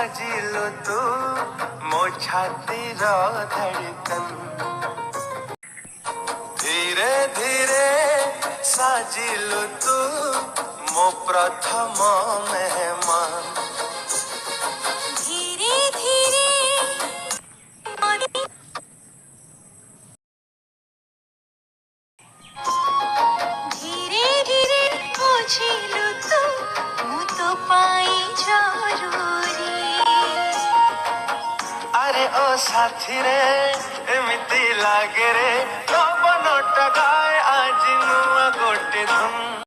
साजिलु तू मो छातीर धड़कन धीरे धीरे साजिलु तू मो प्रथम मेहमान धीरे धीरे धीरे धीरे बुझिलु तू मु तो पाई जरूरी अरे ओ साथी रे एमिति लागे रे पवन टगाए आज नुआ गोटे धुन